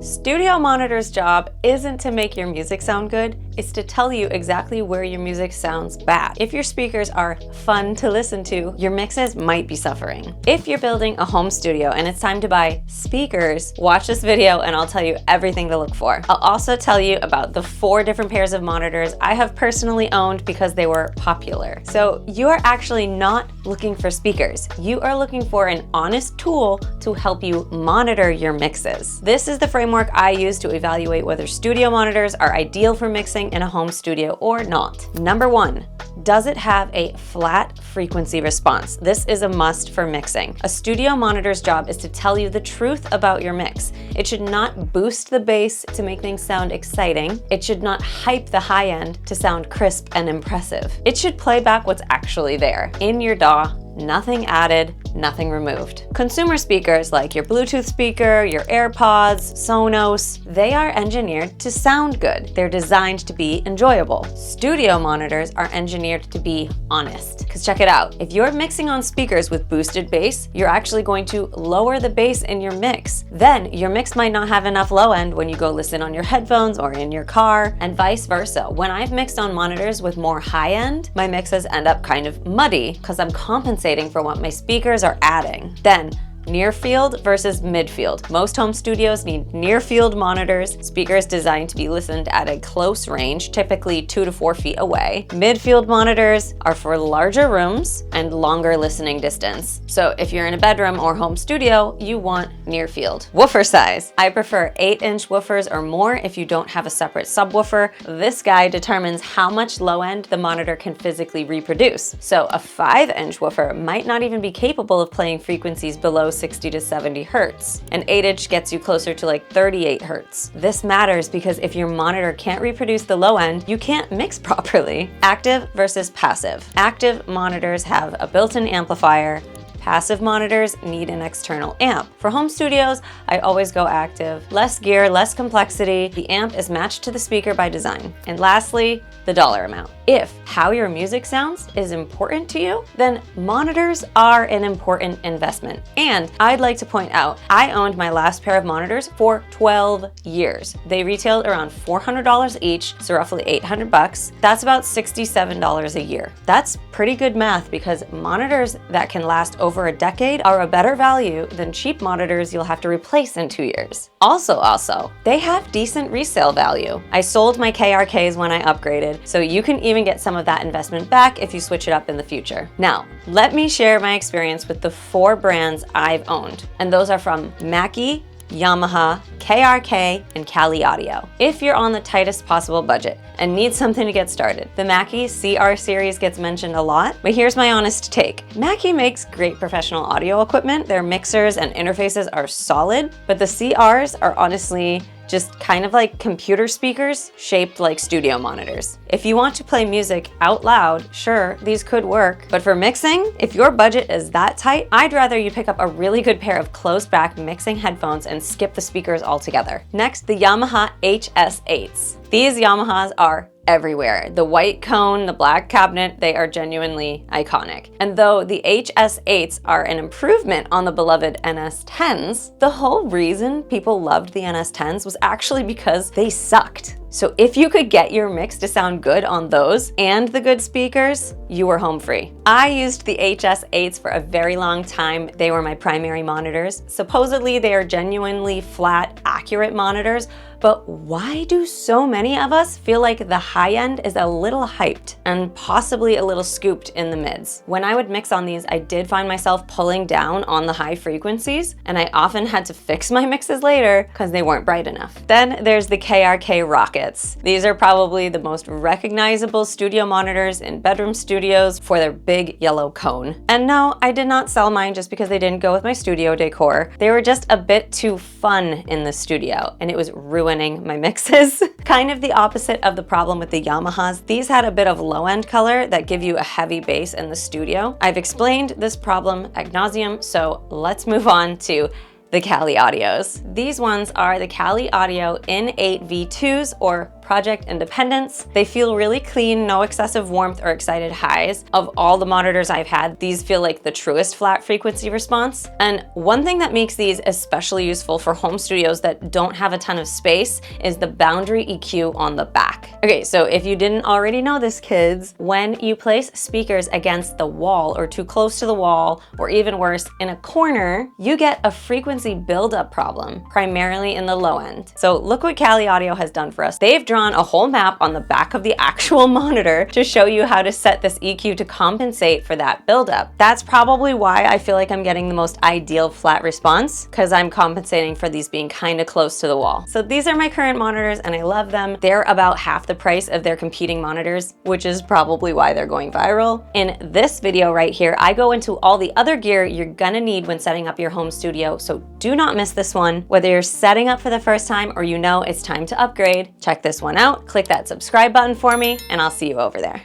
Studio monitor's job isn't to make your music sound good, it's to tell you exactly where your music sounds bad. If your speakers are fun to listen to, your mixes might be suffering. If you're building a home studio and it's time to buy speakers, watch this video and I'll tell you everything to look for. I'll also tell you about the 4 different pairs of monitors I have personally owned because they were popular. So you are actually not looking for speakers. You are looking for an honest tool to help you monitor your mixes. This is the framework I use to evaluate whether studio monitors are ideal for mixing in a home studio or not. Number 1, does it have a flat frequency response? This is a must for mixing. A studio monitor's job is to tell you the truth about your mix. It should not boost the bass to make things sound exciting. It should not hype the high end to sound crisp and impressive. It should play back what's actually there in your DAW. Nothing added, nothing removed. Consumer speakers like your Bluetooth speaker, your AirPods, Sonos, they are engineered to sound good. They're designed to be enjoyable. Studio monitors are engineered to be honest. Because check it out, if you're mixing on speakers with boosted bass, you're actually going to lower the bass in your mix. Then your mix might not have enough low end when you go listen on your headphones or in your car, and vice versa. When I've mixed on monitors with more high end, my mixes end up kind of muddy because I'm compensating for what my speakers are adding. Then, near field versus midfield. Most home studios need near field monitors, speakers designed to be listened at a close range, typically 2 to 4 feet away. Midfield monitors are for larger rooms and longer listening distance. So if you're in a bedroom or home studio, you want near field. Woofer size. I prefer 8-inch woofers or more if you don't have a separate subwoofer. This guy determines how much low end the monitor can physically reproduce. So a 5-inch woofer might not even be capable of playing frequencies below 60 to 70 hertz. An 8-inch gets you closer to like 38 hertz. This matters because if your monitor can't reproduce the low end, you can't mix properly. Active versus passive. Active monitors have a built-in amplifier. Passive monitors need an external amp. For home studios, I always go active. Less gear, less complexity. The amp is matched to the speaker by design. And lastly, the dollar amount. If how your music sounds is important to you, then monitors are an important investment. And I'd like to point out, I owned my last pair of monitors for 12 years. They retailed around $400 each, so roughly 800 bucks. That's about $67 a year. That's pretty good math because monitors that can last over a decade are a better value than cheap monitors you'll have to replace in 2 years. Also, they have decent resale value. I sold my KRKs when I upgraded, so you can even get some of that investment back if you switch it up in the future. Now, let me share my experience with the 4 brands I've owned, and those are from Mackie, Yamaha, KRK, and Kali Audio. If you're on the tightest possible budget and need something to get started, the Mackie CR series gets mentioned a lot, but here's my honest take. Mackie makes great professional audio equipment. Their mixers and interfaces are solid, but the CRs are honestly just kind of like computer speakers shaped like studio monitors. If you want to play music out loud, sure, these could work. But for mixing, if your budget is that tight, I'd rather you pick up a really good pair of closed back mixing headphones and skip the speakers altogether. Next, the Yamaha HS8s. These Yamahas are everywhere. The white cone, the black cabinet, they are genuinely iconic. And though the HS8s are an improvement on the beloved NS10s, the whole reason people loved the NS10s was actually because they sucked. So if you could get your mix to sound good on those and the good speakers, you were home free. I used the HS8s for a very long time. They were my primary monitors. Supposedly they are genuinely flat, accurate monitors, but why do so many of us feel like the high end is a little hyped and possibly a little scooped in the mids? When I would mix on these, I did find myself pulling down on the high frequencies, and I often had to fix my mixes later because they weren't bright enough. Then there's the KRK Rokits. These are probably the most recognizable studio monitors in bedroom studios for their big yellow cone. And no, I did not sell mine just because they didn't go with my studio decor. They were just a bit too fun in the studio, and it was ruining my mixes. Kind of the opposite of the problem with the Yamahas. These had a bit of low-end color that give you a heavy bass in the studio. I've explained this problem ad nauseum, so let's move on to the Kali Audios. These ones are the Kali Audio IN-8 V2s or project independence. They feel really clean, no excessive warmth or excited highs. Of all the monitors I've had, these feel like the truest flat frequency response. And one thing that makes these especially useful for home studios that don't have a ton of space is the boundary EQ on the back. Okay, so if you didn't already know this, kids, when you place speakers against the wall or too close to the wall, or even worse, in a corner, you get a frequency buildup problem, primarily in the low end. So look what Kali Audio has done for us. They've drawn a whole map on the back of the actual monitor to show you how to set this EQ to compensate for that buildup. That's probably why I feel like I'm getting the most ideal flat response, because I'm compensating for these being kind of close to the wall. So these are my current monitors and I love them. They're about half the price of their competing monitors, which is probably why they're going viral. In this video right here, I go into all the other gear you're gonna need when setting up your home studio, so do not miss this one. Whether you're setting up for the first time or you know it's time to upgrade, check this one out, click that subscribe button for me, and I'll see you over there.